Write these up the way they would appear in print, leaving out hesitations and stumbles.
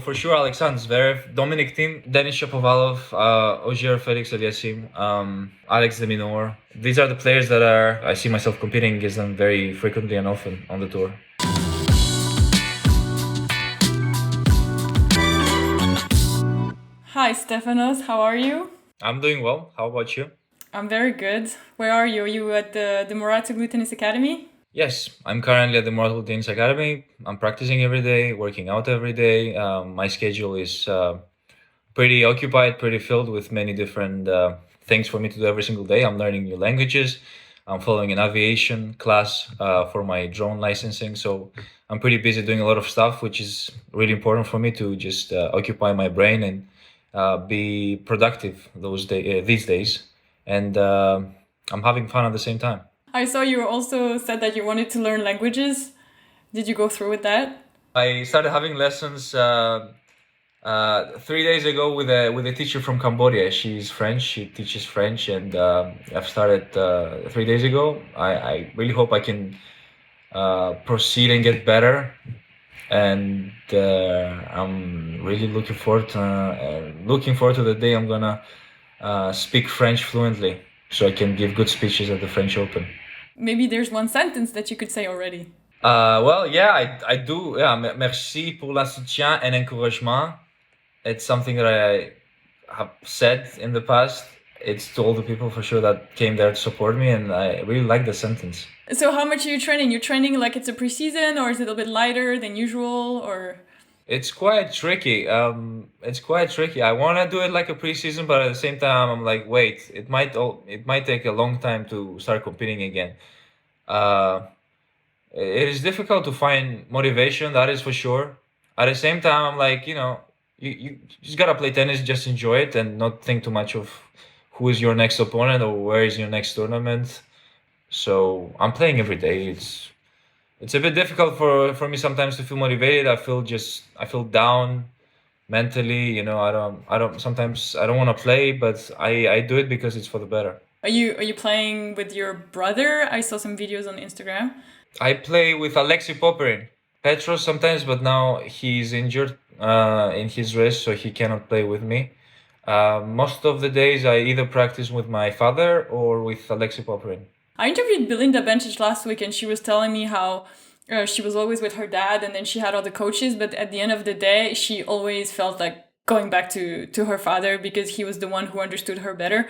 for sure, Alexander Zverev, Dominic Thiem, Denis Shapovalov, Ogier Felix Aliassime, Alex de Minaur. These are the players that I see myself competing against them very frequently and often on the tour. Hi, Stefanos. How are you? I'm doing well. How about you? I'm very good. Where are you? Are you at the Muratoglu Tennis Academy? Yes, I'm currently at the Mortal Tennis Academy. I'm practicing every day, working out every day. My schedule is pretty occupied, pretty filled with many different things for me to do every single day. I'm learning new languages. I'm following an aviation class for my drone licensing. So I'm pretty busy doing a lot of stuff, which is really important for me to just occupy my brain and be productive these days. And I'm having fun at the same time. I saw you also said that you wanted to learn languages. Did you go through with that? I started having lessons 3 days ago with a teacher from Cambodia. She's French. She teaches French, and I've started 3 days ago. I really hope I can proceed and get better. And I'm really looking forward to the day I'm gonna speak French fluently, so I can give good speeches at the French Open. Maybe there's one sentence that you could say already. Well, yeah, I do. Yeah, merci pour la soutien and encouragement. It's something that I have said in the past. It's to all the people for sure that came there to support me, and I really like the sentence. So how much are you training? You're training like it's a preseason, or is it a bit lighter than usual, or? It's quite tricky. It's quite tricky. I want to do it like a preseason, but at the same time, I'm like, wait, it might take a long time to start competing again. Uh, it is difficult to find motivation, that is for sure. At the same time, I'm like, you just gotta play tennis, just enjoy it, and not think too much of who is your next opponent or where is your next tournament. So I'm playing every day. It's a bit difficult for me sometimes to feel motivated. I feel down mentally. I don't sometimes I don't want to play, but I do it because it's for the better. Are you playing with your brother? I saw some videos on Instagram. I play with Alexei Popperin, Petros sometimes, but now he's injured in his wrist, so he cannot play with me. Most of the days I either practice with my father or with Alexei Popperin. I interviewed Belinda Bencic last week, and she was telling me how she was always with her dad, and then she had all the coaches, but at the end of the day, she always felt like going back to her father because he was the one who understood her better.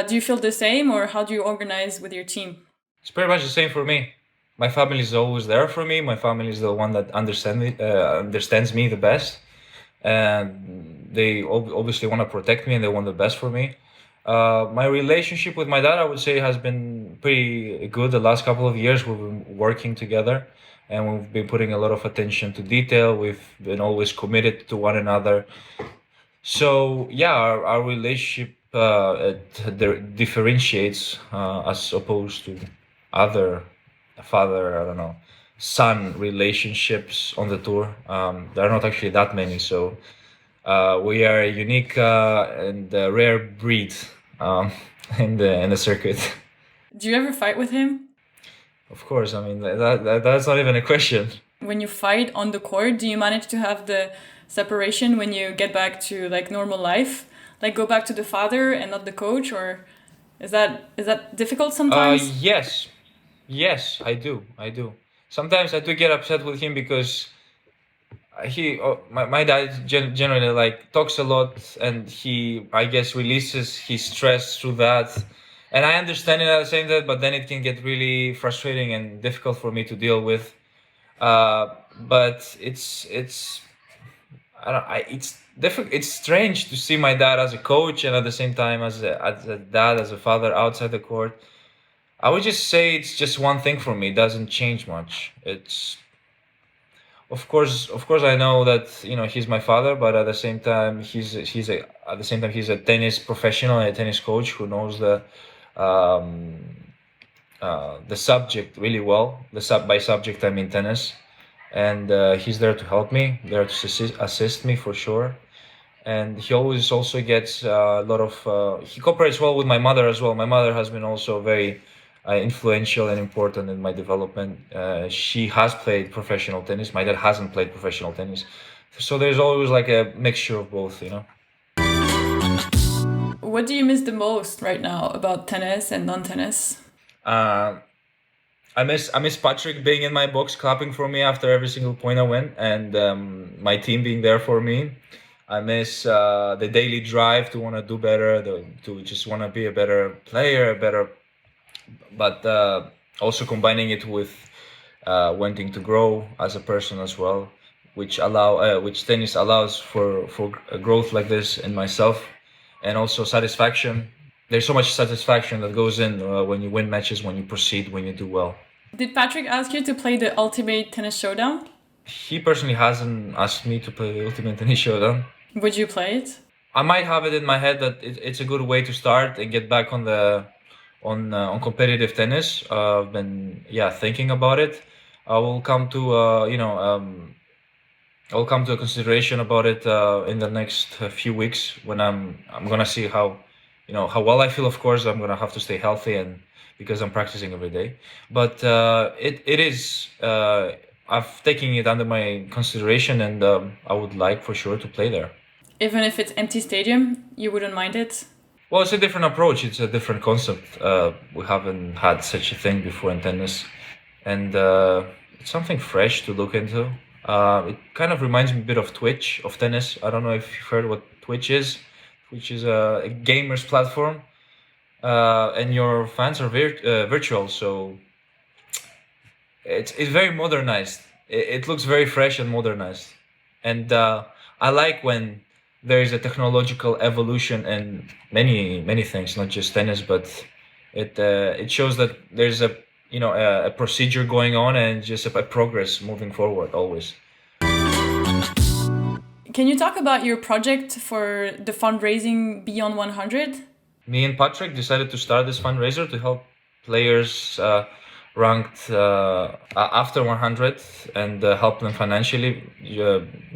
Do you feel the same, or how do you organize with your team? It's pretty much the same for me. My family is always there for me. My family is the one that understands me the best, and they obviously want to protect me and they want the best for me. My relationship with my dad, I would say, has been pretty good the last couple of years. We've been working together and we've been putting a lot of attention to detail. We've been always committed to one another. So, yeah, our relationship differentiates as opposed to other father, I don't know, son relationships on the tour. There are not actually that many. So, we are a unique and rare breed in the circuit. Do you ever fight with him? Of course, I mean that's not even a question. When you fight on the court, do you manage to have the separation when you get back to like normal life? Like go back to the father and not the coach, or is that difficult sometimes? Yes, I do. Sometimes I do get upset with him because my dad generally like talks a lot, and he, I guess, releases his stress through that, and I understand it at the same time, but then it can get really frustrating and difficult for me to deal with. But it's I don't I it's difficult. It's strange to see my dad as a coach and at the same time as a dad, as a father outside the court. I would just say it's just one thing for me. It doesn't change much. It's of course, I know that he's my father, but at the same time, he's a tennis professional and a tennis coach who knows um, the subject really well. By subject, I mean tennis, and he's there to help me, there to assist me for sure. And he always also gets a lot of. He cooperates well with my mother as well. My mother has been also very influential and important in my development. She has played professional tennis. My dad hasn't played professional tennis. So there's always like a mixture of both, you know. What do you miss the most right now about tennis and non-tennis? Uh, I miss Patrick being in my box, clapping for me after every single point I win, and my team being there for me. I miss the daily drive to want to do better, to just want to be a better player, but also combining it with wanting to grow as a person as well, which tennis allows for a growth like this in myself, and also satisfaction. There's so much satisfaction that goes in when you win matches, when you proceed, when you do well. Did Patrick ask you to play the Ultimate Tennis Showdown? He personally hasn't asked me to play the Ultimate Tennis Showdown. Would you play it? I might have it in my head that it's a good way to start and get back on competitive tennis. I've been thinking about it. I will come to I'll come to a consideration about it in the next few weeks when I'm gonna see how well I feel. Of course, I'm gonna have to stay healthy and because I'm practicing every day. But it is I've taken it under my consideration, and I would like for sure to play there. Even if it's empty stadium, you wouldn't mind it? Well, it's a different approach. It's a different concept. We haven't had such a thing before in tennis, and it's something fresh to look into. It kind of reminds me a bit of Twitch of tennis. I don't know if you've heard what Twitch is. Twitch is a gamer's platform, and your fans are virtual, so it's very modernized. It looks very fresh and modernized, and I like when there is a technological evolution in many things, not just tennis, but it shows that there's a procedure going on and just a progress moving forward always. Can you talk about your project for the fundraising Beyond 100? Me and Patrick decided to start this fundraiser to help players ranked after 100 and help them financially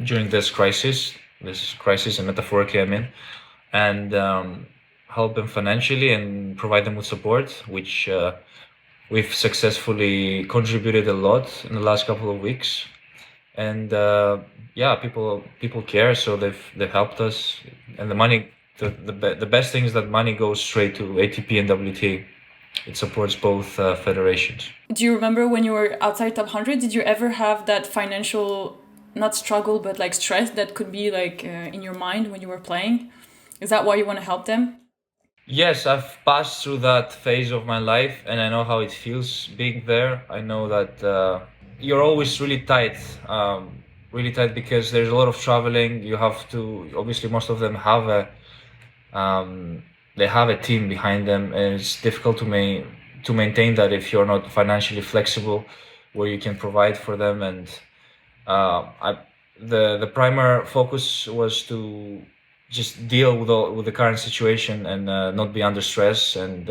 during this crisis, and metaphorically I mean, and help them financially and provide them with support, which we've successfully contributed a lot in the last couple of weeks. And people care, so they've helped us, and the money. The best thing is that money goes straight to ATP and WTA. It supports both federations. Do you remember when you were outside top 100, did you ever have that financial, not struggle, but like stress that could be like in your mind when you were playing? Is that why you want to help them? Yes, I've passed through that phase of my life, and I know how it feels being there. I know that you're always really tight because there's a lot of traveling. You have to, obviously, most of them have they have a team behind them, and it's difficult to maintain that if you're not financially flexible, where you can provide for them. And the primary focus was to just deal with the current situation and not be under stress and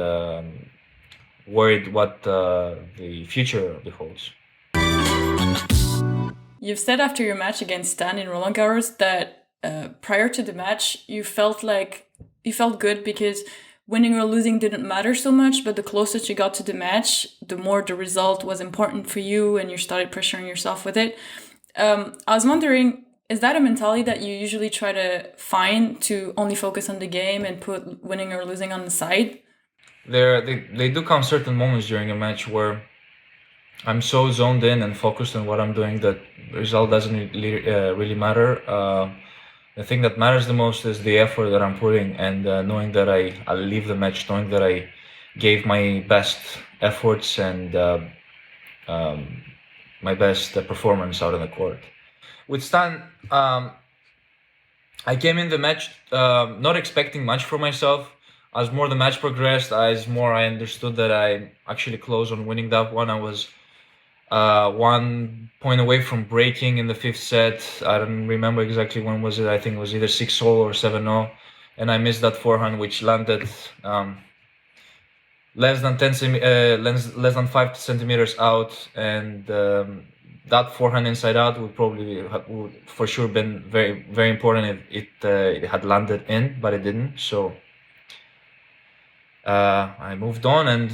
worried what the future beholds. You've said after your match against Stan in Roland Garros that prior to the match you felt good because winning or losing didn't matter so much, but the closer you got to the match, the more the result was important for you and you started pressuring yourself with it. I was wondering, is that a mentality that you usually try to find to only focus on the game and put winning or losing on the side? They do come certain moments during a match where I'm so zoned in and focused on what I'm doing that the result doesn't really matter. The thing that matters the most is the effort that I'm putting, and knowing that I'll leave the match knowing that I gave my best efforts and my best performance out on the court. With Stan, I came in the match not expecting much from myself. As more the match progressed, as more I understood that I actually close on winning that one. I was 1 point away from breaking in the fifth set. I don't remember exactly when was it. I think it was either 6-0 or 7-0, and I missed that forehand, which landed less than 5 centimeters out, and that forehand inside out would for sure been very very important if it had landed in, but it didn't. So I moved on, and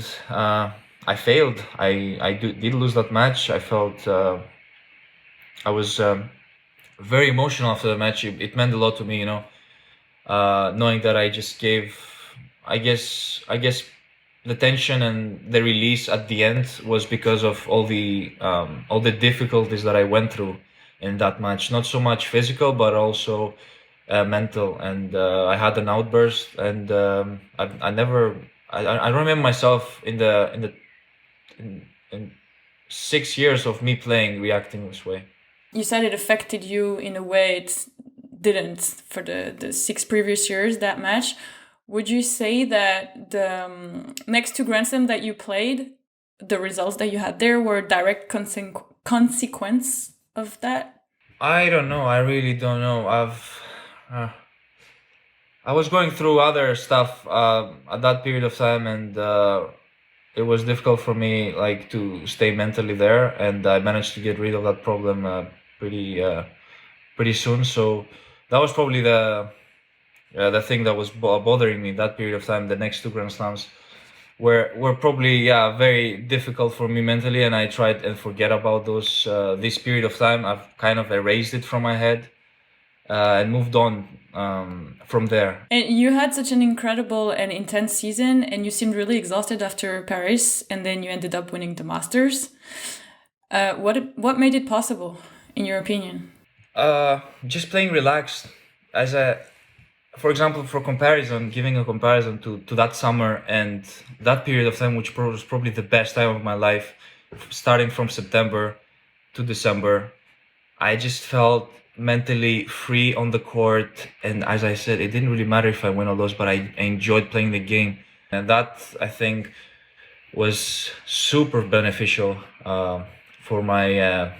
I failed. I did lose that match. I felt I was very emotional after the match. It meant a lot to me, you know, knowing that I just gave, I guess the tension and the release at the end was because of all the difficulties that I went through in that match. Not so much physical, but also mental. And I had an outburst, and I never, I don't remember myself in 6 years of me playing reacting this way. You said it affected you in a way it didn't for the 6 previous years, that match. Would you say that the next two Grand Slam that you played, the results that you had there were direct consequence of that? I don't know. I really don't know. Uh, I was going through other stuff at that period of time, and it was difficult for me like to stay mentally there. And I managed to get rid of that problem pretty soon. So that was probably the thing that was bothering me that period of time. The next two Grand Slams were probably very difficult for me mentally, and I tried and forget about those this period of time. I've kind of erased it from my head and moved on from there. And you had such an incredible and intense season, and you seemed really exhausted after Paris, and then you ended up winning the Masters. What made it possible, in your opinion? Just playing relaxed. As a, for example, for comparison, giving a comparison to that summer and that period of time, which was probably the best time of my life, starting from September to December, I just felt mentally free on the court. And as I said, it didn't really matter if I win or lose, but I enjoyed playing the game. And that, I think, was super beneficial for my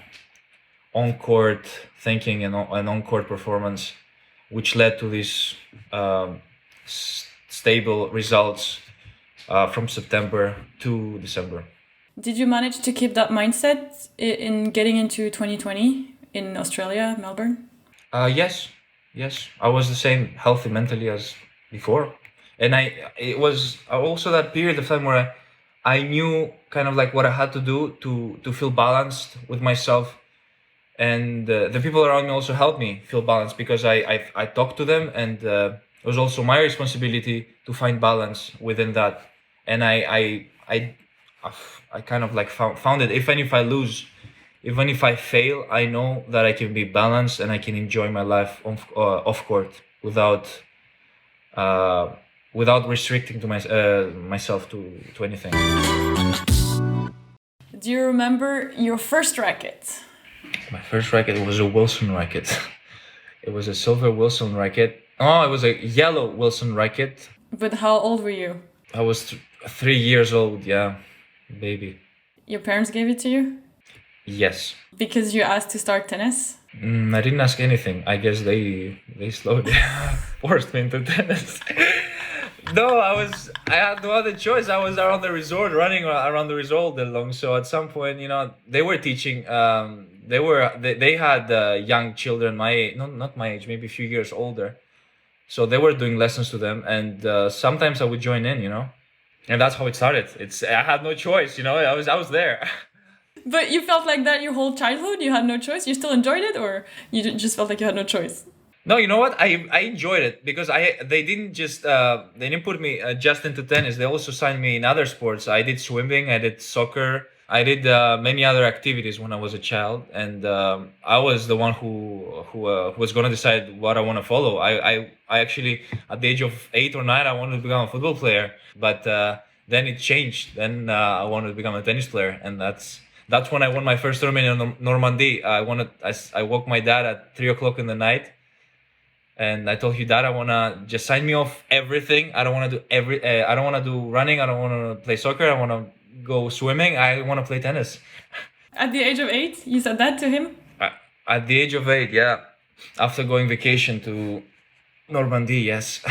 on-court thinking and on-court performance, which led to these stable results from September to December. Did you manage to keep that mindset in getting into 2020 in Australia, Melbourne? Yes, yes. I was the same, healthy mentally as before, and it was also that period of time where I knew kind of like what I had to do to feel balanced with myself, and the people around me also helped me feel balanced because I talked to them, and it was also my responsibility to find balance within that, and I kind of like found it. Even if I lose, even if I fail, I know that I can be balanced and I can enjoy my life off court uh, without restricting to myself to anything. Do you remember your first racket? My first racket was a Wilson racket. It was a silver Wilson racket. Oh, it was a yellow Wilson racket. But how old were you? I was 3 years old. Yeah, baby. Your parents gave it to you? Yes. Because you asked to start tennis? I didn't ask anything. I guess they slowly forced me into tennis. No, I had no other choice. I was around the resort, running around the resort all day long. So at some point, they were teaching. They had young children not my age, maybe a few years older. So they were doing lessons to them, and sometimes I would join in, and that's how it started. I had no choice, I was there. But you felt like that your whole childhood? You had no choice? You still enjoyed it, or you just felt like you had no choice? No, you know what? I enjoyed it because they didn't put me just into tennis. They also signed me in other sports. I did swimming, I did soccer, I did many other activities when I was a child, and I was the one who was gonna decide what I want to follow. I actually at the age of 8 or 9 I wanted to become a football player, but then it changed. Then I wanted to become a tennis player, and that's when I won my first tournament in Normandy. I woke my dad at 3 o'clock in the night. And I told him, Dad, I wanna just sign me off everything. I don't wanna do I don't wanna do running. I don't wanna play soccer. I wanna go swimming. I wanna play tennis. At the age of 8, you said that to him? At the age of 8, yeah. After going vacation to Normandy, yes,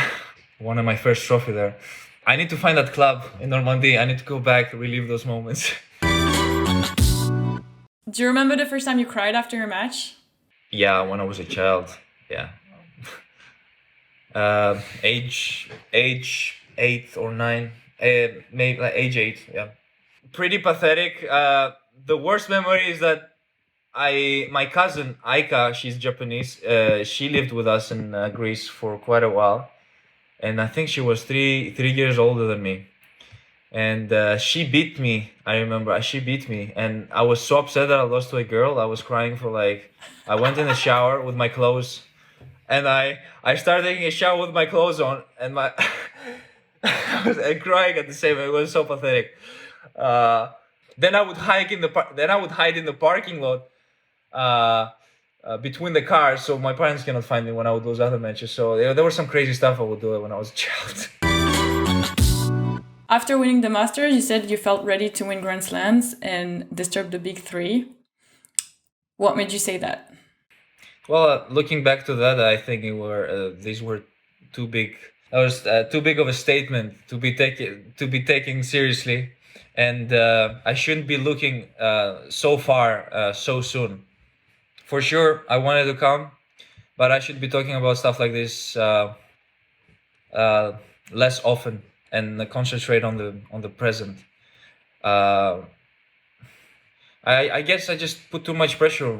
one of my first trophy there. I need to find that club in Normandy. I need to go back, relive those moments. Do you remember the first time you cried after your match? Yeah, when I was a child. Yeah. Age 8 or 9, maybe like age 8. Yeah, pretty pathetic. The worst memory is that my cousin Aika, she's Japanese. She lived with us in Greece for quite a while, and I think she was three years older than me. And she beat me. I remember she beat me, and I was so upset that I lost to a girl. I was crying for like. I went in the shower with my clothes, and I started taking a shower with my clothes on, and my I was crying at the same. It was so pathetic. Uh, then I would then I would hide in the parking lot between the cars, so my parents cannot find me when I would lose other matches. So there was some crazy stuff I would do when I was a child. After winning the Masters, you said you felt ready to win Grand Slams and disturb the big three. What made you say that? Well, looking back to that, I think these were too big. That was too big of a statement to be taken seriously, and I shouldn't be looking so far so soon. For sure, I wanted to come, but I should be talking about stuff like this less often and concentrate on the present. I guess I just put too much pressure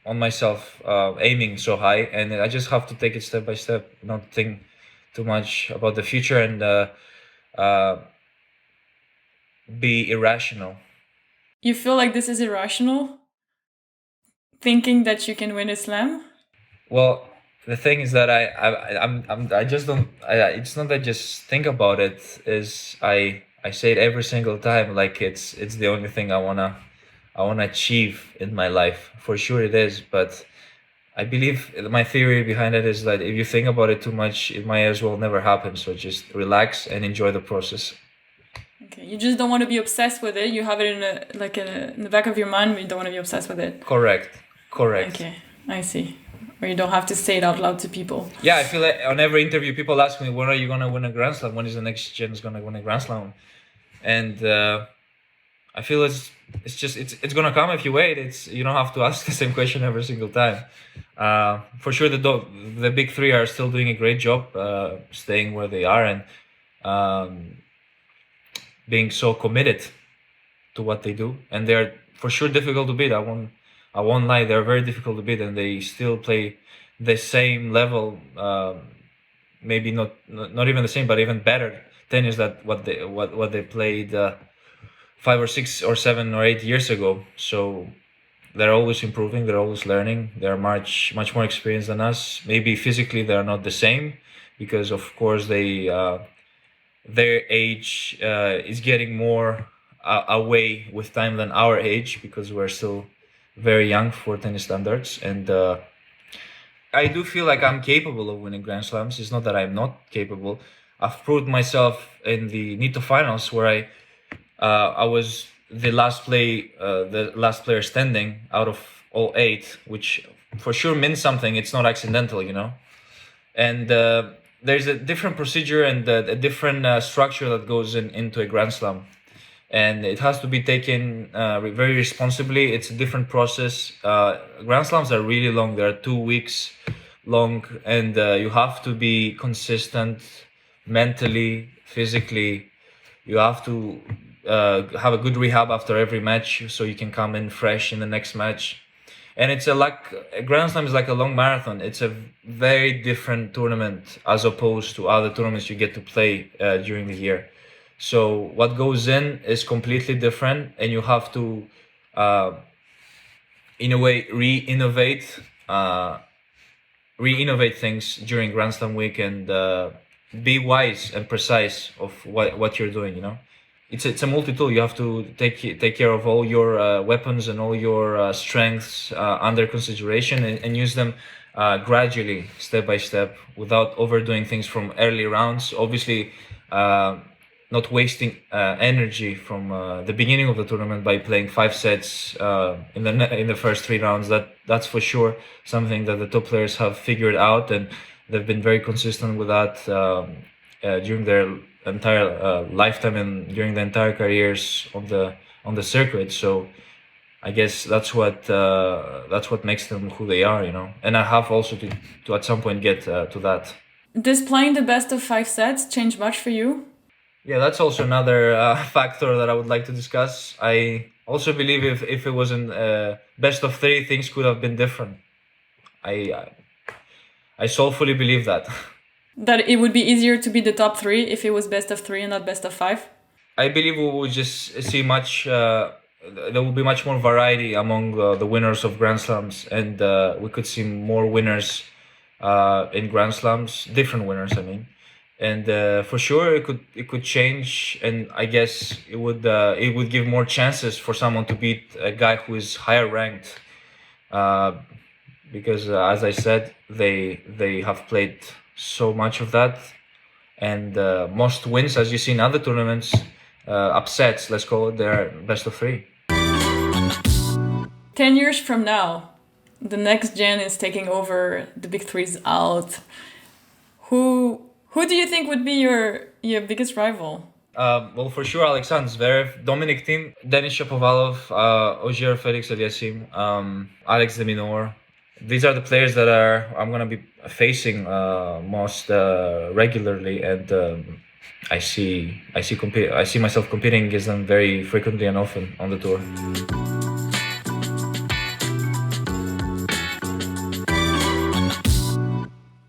on myself, aiming so high, and I just have to take it step by step, not think too much about the future, and be irrational. You feel like this is irrational? Thinking that you can win a slam? Well, the thing is that I just don't. It's not that I just think about it. Is I say it every single time, like it's the only thing I wanna achieve in my life. For sure it is, but I believe my theory behind it is that if you think about it too much, it might as well never happen. So just relax and enjoy the process. Okay, you just don't want to be obsessed with it. You have it in the back of your mind, but you don't want to be obsessed with it. Correct. Okay, I see. Or you don't have to say it out loud to people. Yeah, I feel like on every interview, people ask me, "When are you gonna win a Grand Slam? When is the next gen gonna win a Grand Slam?" And I feel it's gonna come if you wait. You don't have to ask the same question every single time. For sure, the big three are still doing a great job, staying where they are and being so committed to what they do, and they're for sure difficult to beat. I won't lie, they're very difficult to beat, and they still play the same level, maybe not even the same, but even better tennis that what they played 5 or 6 or 7 or 8 years ago. So they're always improving, they're always learning, they're much more experienced than us. Maybe physically they're not the same, because of course their age is getting more away with time than our age, because we're still very young for tennis standards. And I do feel like I'm capable of winning Grand Slams. It's not that I'm not capable. I've proved myself in the Nito finals, where I was the last player standing out of all 8, which for sure means something. It's not accidental, And there's a different procedure and a different structure that goes into a Grand Slam, and it has to be taken very responsibly. It's a different process. Grand Slams are really long. They are 2 weeks long, and you have to be consistent mentally, physically. You have to have a good rehab after every match, so you can come in fresh in the next match. And it's a Grand Slam is like a long marathon. It's a very different tournament as opposed to other tournaments you get to play during the year. So what goes in is completely different, and you have to, in a way, re-innovate things during Grand Slam week, and be wise and precise of what you're doing. It's a multi-tool. You have to take care of all your weapons and all your strengths under consideration, and use them gradually, step by step, without overdoing things from early rounds. Obviously, not wasting energy from the beginning of the tournament by playing 5 sets in the first 3 rounds. That's for sure something that the top players have figured out, and they've been very consistent with that during their entire lifetime and during the entire careers on the circuit. So I guess that's what makes them who they are, And I have also to at some point get to that. Does playing the best of 5 sets change much for you? Yeah, that's also another factor that I would like to discuss. I also believe if it wasn't best of three, things could have been different. I I soulfully believe that. That it would be easier to be the top three if it was best of three and not best of five? I believe we will just see much. There will be much more variety among the winners of Grand Slams, and we could see more winners in Grand Slams, different winners. I mean, and for sure it could change, and I guess it would give more chances for someone to beat a guy who is higher ranked, uh, because as I said, they have played so much of that, and most wins, as you see in other tournaments, upsets, let's call it, they're best of three. 10 years from now, the next gen is taking over, the big three's out. Who do you think would be your biggest rival? Well, for sure, Alexander Zverev, Dominic Thiem, Denis Shapovalov, Ogier Felix Aliassime, Alex de Minaur. These are the players that I'm gonna be facing most regularly, and I see myself competing against them very frequently and often on the tour.